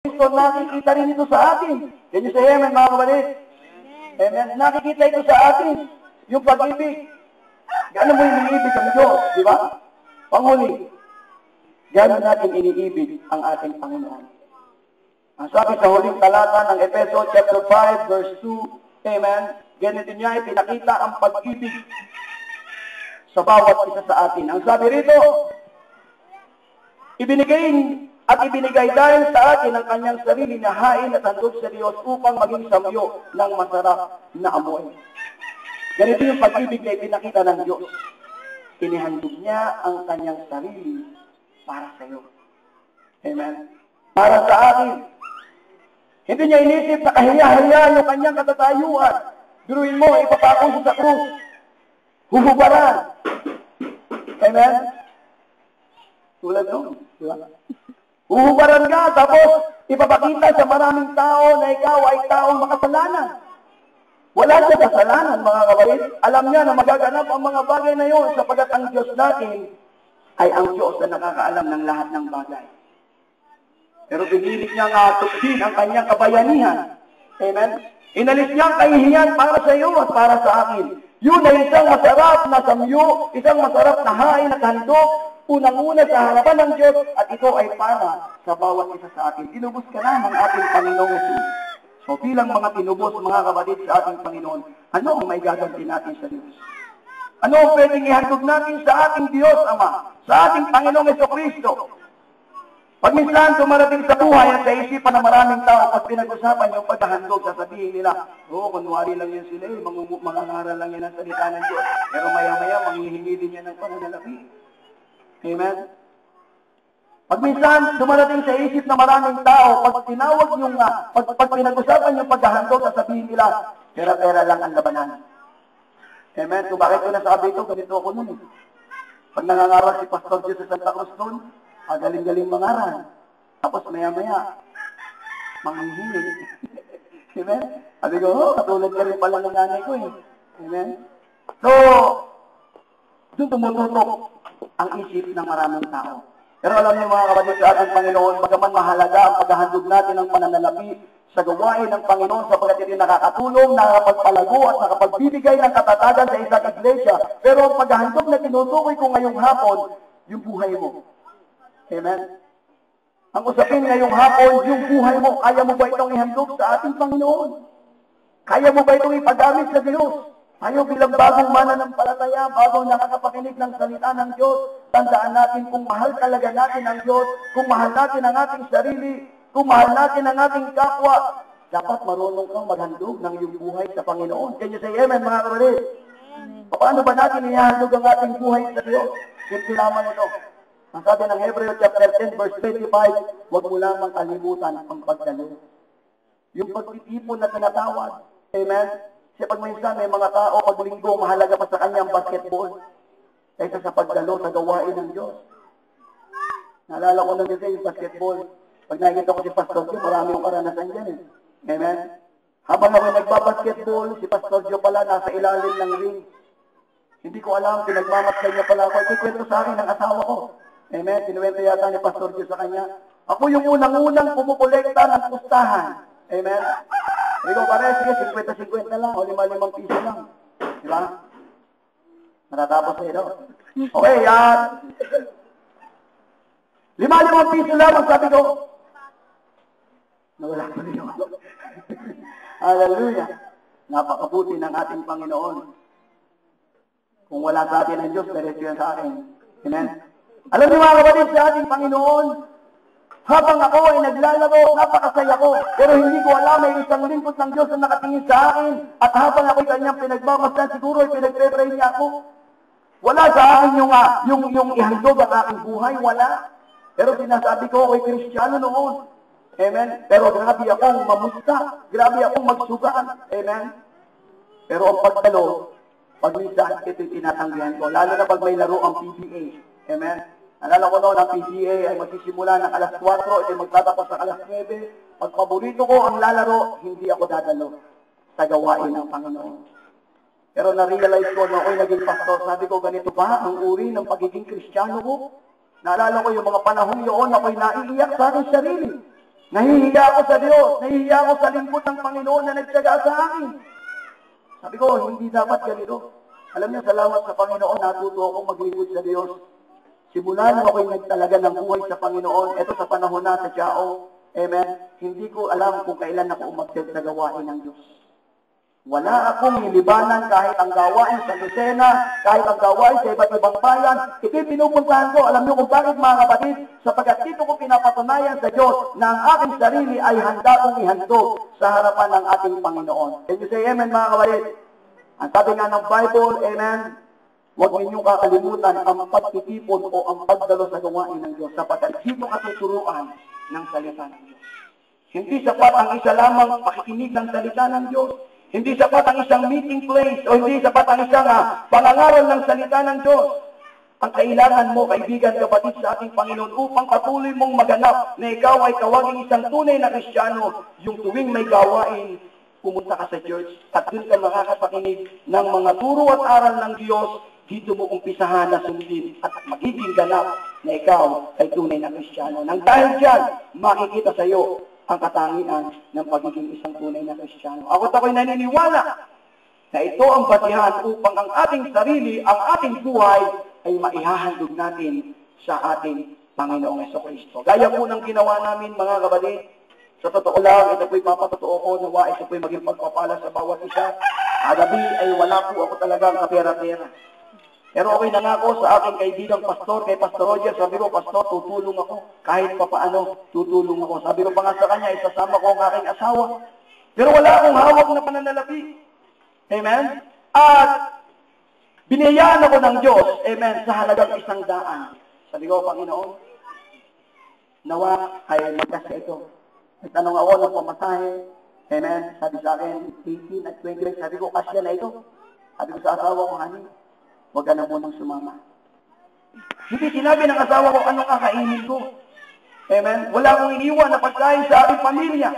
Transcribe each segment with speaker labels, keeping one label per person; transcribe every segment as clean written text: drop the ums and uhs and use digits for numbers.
Speaker 1: Kristo, nakikita rin ito sa atin. Can you say amen, mga kapatid? Amen. Nakikita ito sa atin. Yung pag-ibig. Gano'n mo iniibig ang Diyos, di ba? Panghuli, gano'n natin iniibig ang ating Panginoon. Ang sabi sa huling talata ng Efeso chapter 5, verse 2, amen, ganito niya ipinakita ang pag-ibig sa bawat isa sa atin. Ang sabi rito, ibinigay dahil sa atin ang kanyang sarili na hain at handog sa Diyos upang maging samyo ng masarap na amoy. Ganito yung pag-ibig na ipinakita ng Diyos. Inihandog niya ang kanyang sarili para sa iyo. Amen? Para sa atin. Hindi niya inisip na kahiya-hiya yung kanyang katatayuan. Biruin mo, ipapako sa krus. Huhubaran. Amen? Tulad nung, di ba? Uhubaran ka, tapos ipapakita sa maraming tao na ikaw ay taong makasalanan. Wala siya kasalanan, mga kapatid. Alam niya na magaganap ang mga bagay na yun sapagat ang Diyos natin ay ang Diyos na nakakaalam ng lahat ng bagay. Pero pinilit niya nga tuksin ang kanyang kabayanihan. Amen? Inalis niya ang kahihiyan para sa iyo at para sa akin. Yun ay isang masarap na samyo, isang masarap na hain at handog, unang-una sa harapan ng Diyos, at ito ay para sa bawat isa sa atin. Tinubos ka na ng ating Panginoong Jesus. So bilang mga tinubos, mga kapatid, sa ating Panginoon, ano ang may gaganti natin sa Diyos? Ano ang pwedeng ihandog natin sa ating Diyos, Ama? Sa ating Panginoong Jesucristo? Pag minsan dumarating sa buhay at sa isipan ng maraming tao, pag pinag-usapan yung paghahandog, sasabihin nila, kunwari lang yan sila, mangangaral lang yan ang salita ng Diyos. Pero maya-maya, manghihingi din yan ng pananalapi. Amen? Pag minsan dumarating sa isip ng maraming tao, pag tinawag yung, pag pinag-usapan yung paghahandog, sasabihin nila, pera-pera lang ang labanan. Amen? So bakit ko nasabi ito? Ganito ako nun. Pag nangangaral si Pastor Jesus sa Santa Cruz nun, galing-galing mangaral. Tapos maya-maya, manghihingi. Amen? Sabi ko, katulad ka rin pala ng nanay ko eh. Amen? So, doon tumututok ang isip ng maraming tao. Pero alam niyo mga kapatid sa ating Panginoon, bagaman mahalaga ang paghahandog natin ng pananalapi sa gawain ng Panginoon sapagkat ito nakakatulong, nakakapagpalago at nakapagbibigay ng katatagan sa isang iglesia. Pero ang paghahandog na tinutukoy ko ngayong hapon, yung buhay mo. Amen? Ang usapin ngayong hapon, yung buhay mo, kaya mo ba itong ihandog sa ating Panginoon? Kaya mo ba itong ipagamit sa Diyos? Tayo bilang bagong mananampalataya, bagong nakakapakinig ng salita ng Diyos, tandaan natin kung mahal talaga natin ang Diyos, kung mahal natin ang ating sarili, kung mahal natin ang ating kapwa, dapat marunong kang maghandog ng iyong buhay sa Panginoon. Can you say amen, mga kapatid? Paano ba natin ihandog ang ating buhay sa Diyos? Simple lamang ito. Ang sabi ng Hebreo chapter 10, verse 25, huwag mo lamang kalimutan ang pagdalo. Yung pagtitipon na tinatawag. Amen? Kasi pag minsan may mga tao, pag linggo, mahalaga pa sa kanya ang basketball. Kaysa sa pagdalo sa gawain ng Diyos. Naalala ko lang kasi yung basketball. Pag nakikita ko si Pastor Joe, marami yung karanasan dyan eh. Amen? Habang ako nagbabasketball, si Pastor Joe pala nasa ilalim ng ring. Hindi ko alam, pinagmamatay niya pala ako. Ikwento sa akin ng asawa ko. Amen? Kinuwento yata ni Pastor Joe sa kanya. Ako yung unang-unang pumukolekta ng pustahan. Amen? Ikaw pare, sige, 50-50 na lang, o 5-5 piso lang. Diba? Natatapos na ito. Okay, 5-5 piso lang, sabi ko. Nawala ko rin ako. Hallelujah. Napakabuti ng ating Panginoon. Kung wala sa atin ang Diyos, diretso yan sa akin. Amen? Alam niyo mga kapatid, sa ating Panginoon, habang ako ay naglalaro, napakasaya ko. Pero hindi ko alam, may isang lingkod ng Diyos na nakatingin sa akin. At habang ako'y kanyang pinagmamasdan, siguro ay pinagpepray niya ako. Wala sa akin yung ihandog ang aking buhay, wala. Pero sinasabi ko, ako'y Kristiyano noon. Amen? Pero grabe akong mamusta. Grabe akong magsugaan. Amen? Pero ang pagdalo, pag minsan, ito'y tinatanggihan ko. Lalo na pag may laro ang PBA. Amen? Alala ko noon, ang PGA ay magsisimula ng alas 4, ito magtatapos ng alas 9. Pag paborito ko ang lalaro, hindi ako dadalo sa gawain ng Panginoon. Pero na-realize ko, nung ako'y naging pastor, sabi ko, ganito ba ang uri ng pagiging Kristiyano ko? Naalala ko yung mga panahon yun, ako'y naiiyak sa aking sarili. Nahihiya ako sa Diyos. Nahihiya ako sa lingkod ng Panginoon na nagtyaga sa akin. Sabi ko, hindi dapat ganito. Alam niyo, salamat sa Panginoon, natuto akong maglingkod sa Diyos. Simulan mo ako'y nagtalaga ng buhay sa Panginoon. Ito sa panahon na sa Tiao. Amen. Hindi ko alam kung kailan ako umakyat sa gawain ng Diyos. Wala akong nilibanan kahit ang gawain sa Lucena, kahit ang gawain sa iba't ibang bayan. Ito'y pinupuntahan ko. Alam niyo kung bakit, mga kapatid? Sapagkat dito ko pinapatunayan sa Diyos na ang aking sarili ay handa kong ihandog sa harapan ng ating Panginoon. Can you say amen, mga kapatid? Ang sabi nga ng Bible, amen, huwag ninyong kakalimutan ang pagtitipon o ang pagdalo sa gawain ng Diyos sapagkat dito katuturuan ng salita ng Diyos. Hindi sapat ang isa lamang pakikinig ng salita ng Diyos. Hindi sapat ang isang meeting place o hindi sapat ang isang pangangaral ng salita ng Diyos. Ang kailangan mo, kaibigan, kapatid sa ating Panginoon, upang patuloy mong maganap na ikaw ay tawaging isang tunay na Kristiyano, yung tuwing may gawain, pumunta ka sa church at doon ka makakapakinig ng mga turo at aral ng Diyos, dito mo umpisahan na sundin at magiging ganap na ikaw ay tunay na Kristiyano. Nang dahil dyan, makikita sa iyo ang katangian ng pagiging isang tunay na Kristiyano. Ako'y naniniwala na ito ang basihan upang ang ating sarili, ang ating buhay ay maihahandog natin sa ating Panginoong Jesucristo. Gaya po ng ginawa namin, mga kapatid, sa totoo lang, ito po'y papatotoo ko, nawa ito po'y maging pagpapala sa bawat isa. Agabi ay wala po ako talagang kapera-pera. Pero ako'y nangako sa aking kaibigang pastor, kay Pastor Roger, sabi ko, Pastor, tutulong ako. Kahit papaano, tutulong ako. Sabi ko pa nga sa kanya, isasama ko ang aking asawa. Pero wala akong hawak na pananalapi. Amen? At biniyayaan ako ng Diyos, amen, sa halagang 100. Sabi ko, Panginoon, nawa ay magkasya ito. Nagtanong ako ng pamasahe, amen, sabi sa akin, 18 at 20, sabi ko, kasya na ito. Sabi ko sa asawa ko, honey, huwag ka na munang sumama. Hindi sinabi ng asawa ko, anong kakainin ko? Amen? Wala akong iniwan na pagkain sa aking pamilya.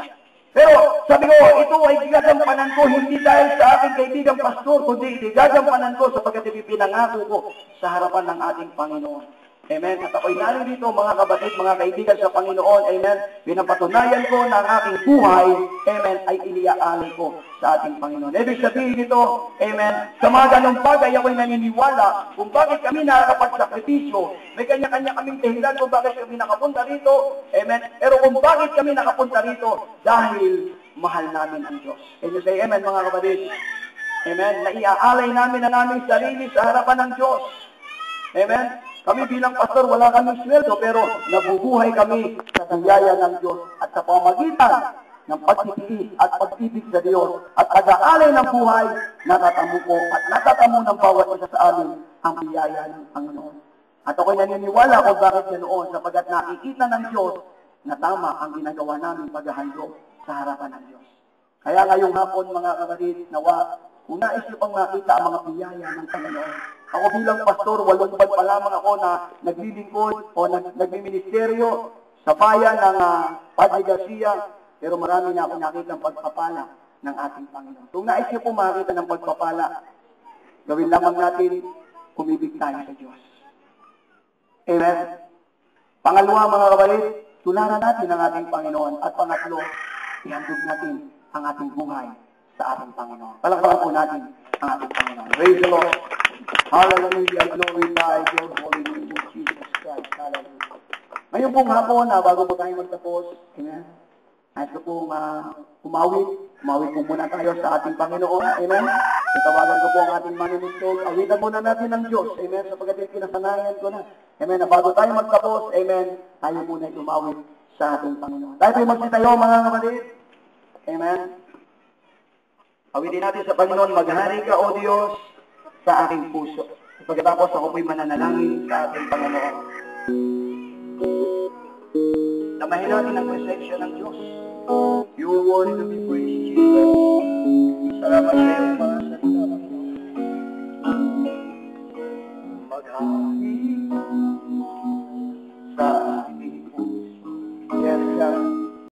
Speaker 1: Pero sabi ko, ito ay gagampanan ko, hindi dahil sa aking kaibigang pastor, kundi gagampanan ko sapagkat ipinangako ko sa harapan ng ating Panginoon. Amen? At ako'y narito, mga kapatid, mga kaibigan sa Panginoon, amen, pinapatunayan ko na ang aking buhay, amen, ay iniaalay ko sa ating Panginoon. Ibig sabihin nito, amen, sa mga ganong bagay ako'y naniniwala kung bakit kami nakakapagsakripisyo. May kanya-kanya kaming dahilan kung bakit kami nakapunta rito, amen, pero kung bakit kami nakapunta rito, dahil mahal namin ang Diyos. Can you say amen, mga kapatid? Amen, naiaalay namin ang aming sarili sa harapan ng Diyos. Amen. Kami bilang pastor, wala kaming sweldo, pero nabubuhay kami sa biyaya ng Diyos at sa pamagitan ng pagtitiis at pag-ibig sa Diyos at pag-aalay ng buhay, natatamo ko at natatamo ng bawat isa sa amin ang biyaya ng Panginoon. At ako'y naniniwala kung bakit ganoon, sapagkat nakikita ng Diyos na tama ang ginagawa namin paghahandog sa harapan ng Diyos. Kaya ngayong hapon, mga kapatid, nawa, kung nais niyo pang makita ang mga biyaya ng Panginoon, ako bilang pastor, 8 buwan pa lamang ako na naglilingkod o nagmiministeryo sa bayan ng Padre Garcia, pero marami na ako nakita ang pagpapala ng ating Panginoon. Kung nais niyo po makita ng pagpapala, gawin lamang natin, umibig tayo sa Diyos. Amen? Pangalawa, mga kapatid, tularan natin ang ating Panginoon. At pangatlo, ihandog natin ang ating buhay sa ating Panginoon. Palakpakan po natin ang ating Panginoon. Praise the Lord. Hallelujah. Glorify your holy name, Jesus Christ. Hallelujah. Ngayon pong hapon, bago po tayo magtapos, amen, nais ko pong umawit po muna tayo sa ating Panginoon, amen. Tatawagan ko po ang ating manunugtog, awitan muna natin ng Diyos, amen, sapagkat pinasanayan ko na, amen, na bago tayo magtapos, amen, tayo muna umawit sa ating Panginoon. Tayo po magsitayo, mga kapatid, amen. Awitin natin sa Panginoon, maghari ka, O Diyos, sa aking puso. Pagkatapos ako po'y mananalangin sa ating Panginoon. Damahin natin ang presensya ng Diyos. You are worthy to be praised, Jesus.